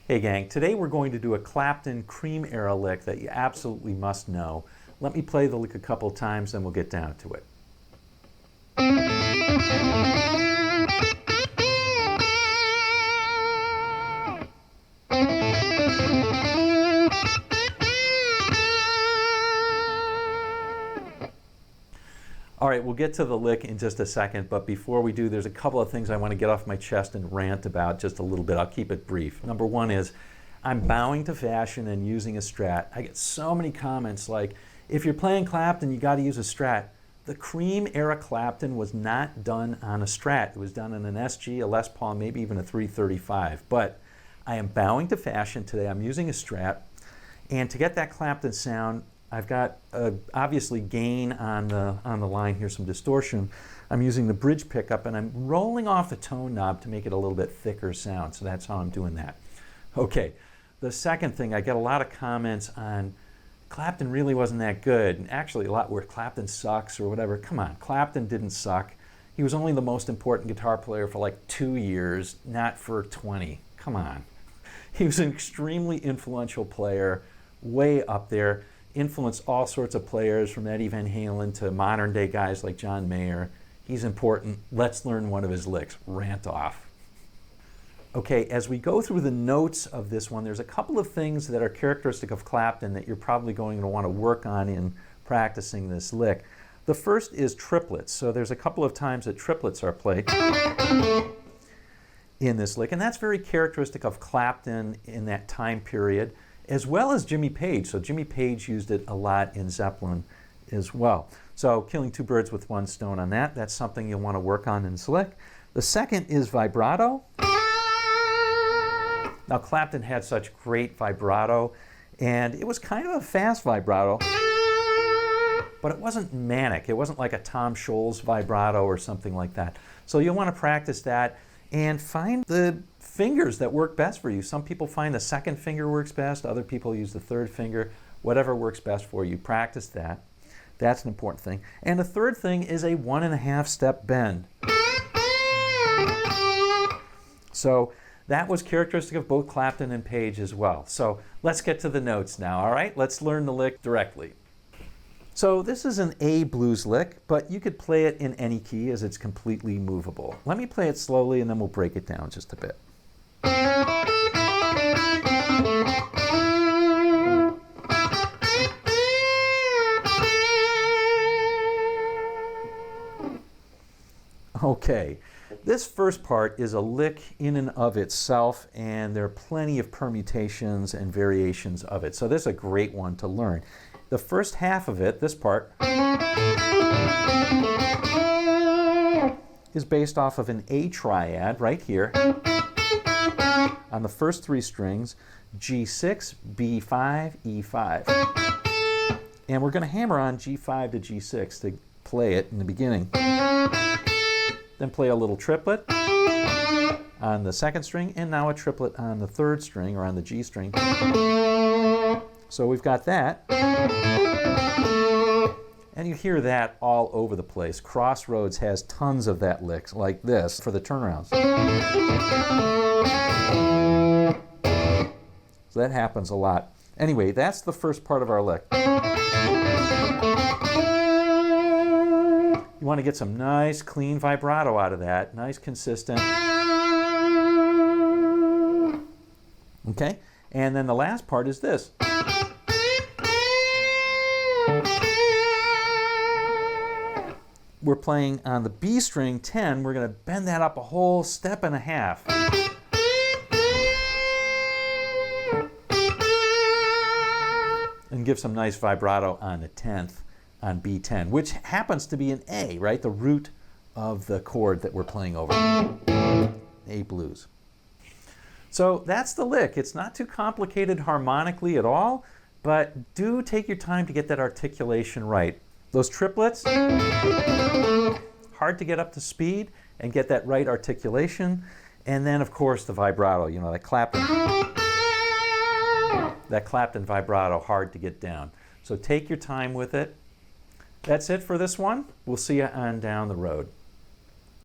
Hey gang, today we're going to do a Clapton cream era lick that you absolutely must know. Let me play the lick a couple times, then we'll get down to it. All right, we'll get to the lick in just a second, but before we do, there's a couple of things I want to get off my chest and rant about just a little bit. I'll keep it brief. Number one is, I'm bowing to fashion and using a Strat. I get so many comments like, if you're playing Clapton, you got to use a Strat. The cream era Clapton was not done on a Strat. It was done on an SG, a Les Paul, maybe even a 335. But I am bowing to fashion today. I'm using a Strat. And to get that Clapton sound, I've got obviously gain on the line here, some distortion. I'm using the bridge pickup and I'm rolling off the tone knob to make it a little bit thicker sound. So that's how I'm doing that. Okay, the second thing, I get a lot of comments on Clapton really wasn't that good. And actually a lot where Clapton sucks or whatever. Come on, Clapton didn't suck. He was only the most important guitar player for like 2 years, not for 20. Come on. He was an extremely influential player, way up there. Influenced all sorts of players from Eddie Van Halen to modern day guys like John Mayer. He's important. Let's learn one of his licks. Rant off. Okay, as we go through the notes of this one, there's a couple of things that are characteristic of Clapton that you're probably going to want to work on in practicing this lick. The first is triplets. So there's a couple of times that triplets are played in this lick, and that's very characteristic of Clapton in that time period, as well as Jimmy Page. So Jimmy Page used it a lot in Zeppelin as well. So killing two birds with one stone on that. That's something you'll want to work on in this lick. The second is vibrato. Now Clapton had such great vibrato, and it was kind of a fast vibrato, but it wasn't manic. It wasn't like a Tom Scholz vibrato or something like that. So you'll want to practice that and find the fingers that work best for you. Some people find the second finger works best, other people use the third finger. Whatever works best for you, practice that. That's an important thing. And the third thing is a 1.5 step bend. So that was characteristic of both Clapton and Page as well. So let's get to the notes now, all right? Let's learn the lick directly. So this is an A blues lick, but you could play it in any key as it's completely movable. Let me play it slowly and then we'll break it down just a bit. Okay, this first part is a lick in and of itself, and there are plenty of permutations and variations of it. So this is a great one to learn. The first half of it, this part, is based off of an A triad right here on the first three strings, G6, B5, E5. And we're going to hammer on G5 to G6 to play it in the beginning. Then play a little triplet on the second string, and now a triplet on the third string, or on the G string. So we've got that. And you hear that all over the place. Crossroads has tons of that lick, like this, for the turnarounds. So that happens a lot. Anyway, that's the first part of our lick. You want to get some nice, clean vibrato out of that. Nice, consistent. Okay? And then the last part is this. We're playing on the B string 10. We're going to bend that up a whole step and a half. And give some nice vibrato on the 10th on B10, which happens to be an A, right? The root of the chord that we're playing over. A blues. So that's the lick. It's not too complicated harmonically at all, but do take your time to get that articulation right. Those triplets, hard to get up to speed and get that right articulation. And then, of course, the vibrato, you know, that Clapton vibrato, hard to get down. So take your time with it. That's it for this one. We'll see you on down the road.